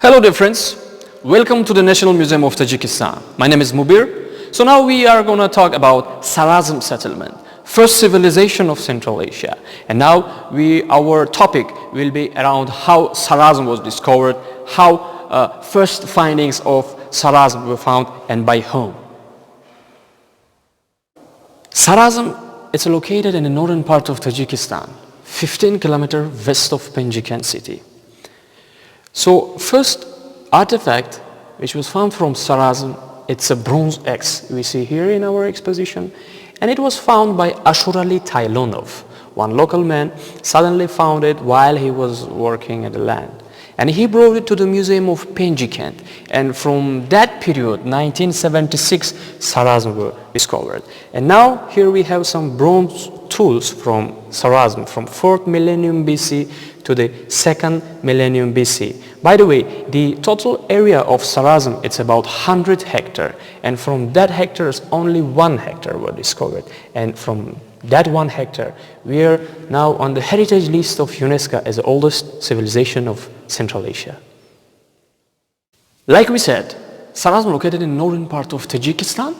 Hello dear friends, welcome to the National Museum of Tajikistan. My name is Mubir. So now we are going to talk about Sarazm settlement, first civilization of Central Asia. And now our topic will be around how Sarazm was discovered, how first findings of Sarazm were found and by whom. Sarazm is located in the northern part of Tajikistan, 15 kilometers west of Penjiken city. So first artifact which was found from Sarazm, it's a bronze axe we see here in our exposition, and it was found by Ashurali Tailonov. One local man suddenly found it while he was working at the land, and he brought it to the museum of Penjiken, and from that period 1976 Sarazm were discovered. And now here we have some bronze tools from Sarazm from 4th millennium BC to the 2nd millennium BC. By the way, the total area of Sarazm, it's about 100 hectares, and from that hectares only 1 hectare were discovered, and from that 1 hectare we are now on the heritage list of UNESCO as the oldest civilization of Central Asia. Like we said, Sarazm located in northern part of Tajikistan,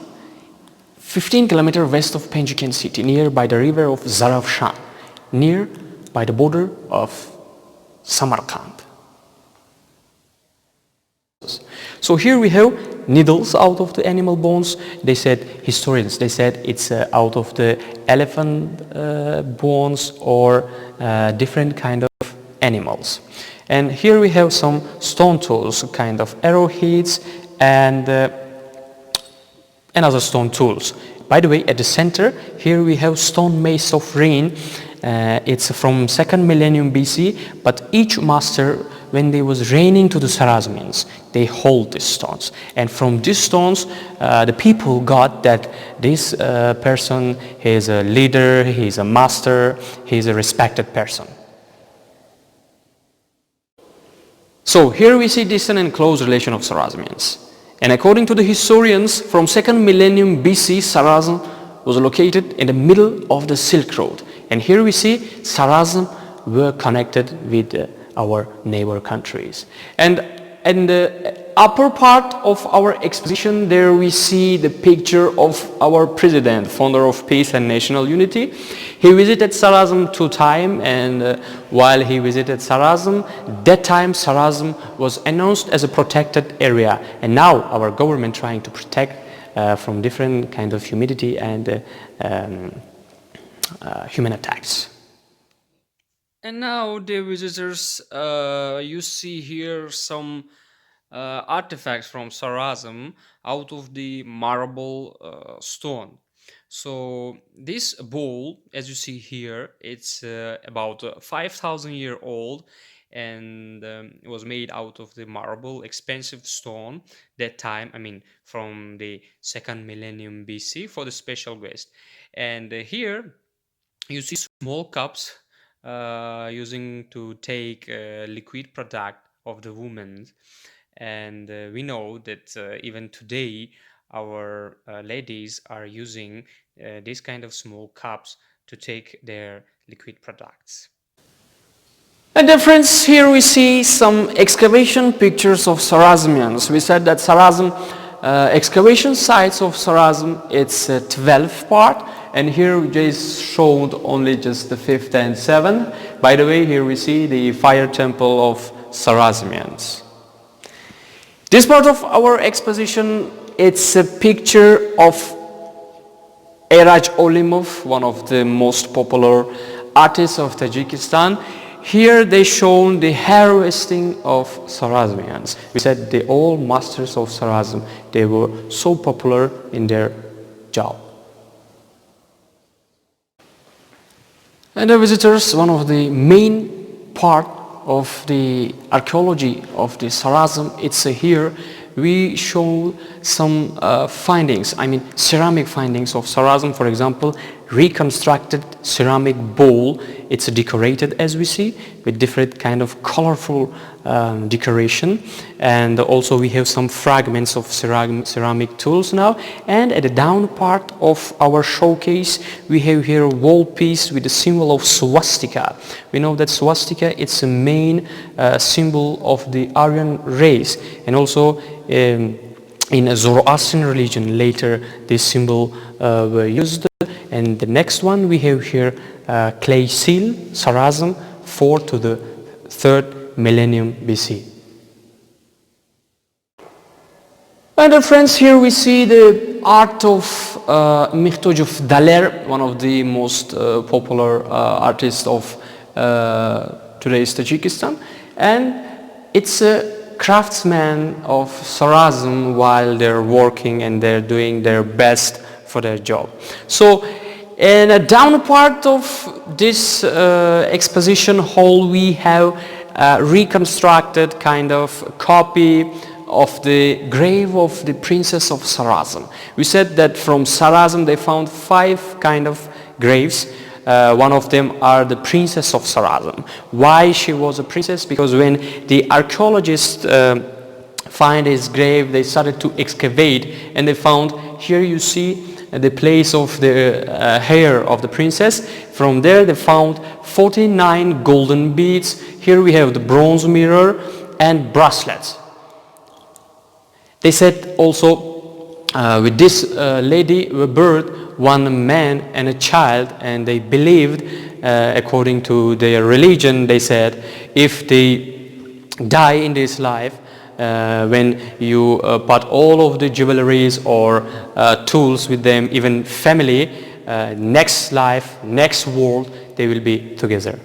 15 kilometers west of Penjiken city, near by the river of Zarafshan, near by the border of Samarkand. So here we have needles out of the animal bones. They said, historians, they said it's out of the elephant bones or different kind of animals. And here we have some stone tools, kind of arrowheads and other stone tools. By the way, at the center, here we have stone mace of rain. It's from 2nd millennium BC, but each master, when they was raining to the Sarazmians, they hold these stones. And from these stones, the people got that this person is a leader, he's a master, he's a respected person. So here we see distant and close relation of Sarazmians. And according to the historians, from 2nd millennium BC, Sarazm was located in the middle of the Silk Road. And here we see Sarazm were connected with our neighbor countries. And in the upper part of our exposition, there we see the picture of our president, founder of peace and national unity. He visited Sarazm 2 times, and while he visited Sarazm, that time Sarazm was announced as a protected area. And now our government trying to protect from different kind of humidity and human attacks. And now, dear visitors, you see here some artifacts from Sarazm out of the marble stone. So this bowl, as you see here, it's about 5,000 years old, and it was made out of the marble, expensive stone that time, I mean from the 2nd millennium BC for the special guest. And here you see small cups using to take liquid product of the women, and we know that even today our ladies are using this kind of small cups to take their liquid products. And dear friends, here we see some excavation pictures of Sarazmians. We said that Sarazm, excavation sites of Sarazm, it's 12 part, and here we just showed only just the 5th and 7th. By the way, here we see the fire temple of Sarazmians. This part of our exposition, it's a picture of Eraj Olimov, one of the most popular artists of Tajikistan. Here they shown the harvesting of Sarazmians. We said the all masters of Sarazm, they were so popular in their job. And the visitors, one of the main part of the archaeology of the Sarazm, it's here we show some findings, I mean ceramic findings of Sarazm. For example, reconstructed ceramic bowl. It's decorated, as we see, with different kind of colorful decoration, and also we have some fragments of ceramic tools now. And at the down part of our showcase we have here a wall piece with the symbol of swastika. We know that swastika, it's a main symbol of the Aryan race, and also in a Zoroastrian religion later this symbol were used. And the next one we have here clay seal, Sarazm, 4 to the 3rd millennium BC. And friends, here we see the art of Mihtoj of Daler, one of the most popular artists of today's Tajikistan. And it's a craftsman of Sarazm while they're working and they're doing their best for their job. So in a down part of this exposition hall we have reconstructed kind of copy of the grave of the princess of Sarazm. We said that from Sarazm they found 5 kind of graves. One of them are the princess of Sarazm. Why she was a princess? Because when the archaeologists find his grave, they started to excavate and they found, here you see the place of the hair of the princess. From there they found 49 golden beads. Here we have the bronze mirror and bracelets. They said also with this lady were birthed one man and a child, and they believed according to their religion, they said if they die in this life, when you put all of the jewelries or tools with them, even family, next life, next world, they will be together.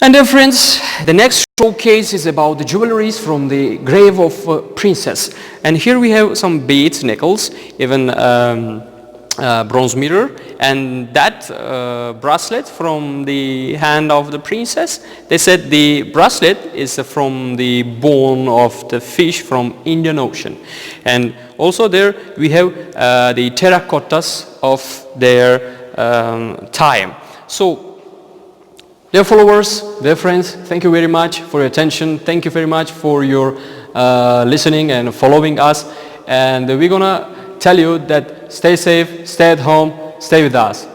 And dear friends, the next showcase is about the jewelries from the grave of princess. And here we have some beads, nickels, even bronze mirror, and that bracelet from the hand of the princess. They said the bracelet is from the bone of the fish from Indian Ocean. And also there we have the terracottas of their time. So dear followers, dear friends, thank you very much for your attention. Thank you very much for your listening and following us. And we're gonna tell you that stay safe, stay at home, stay with us.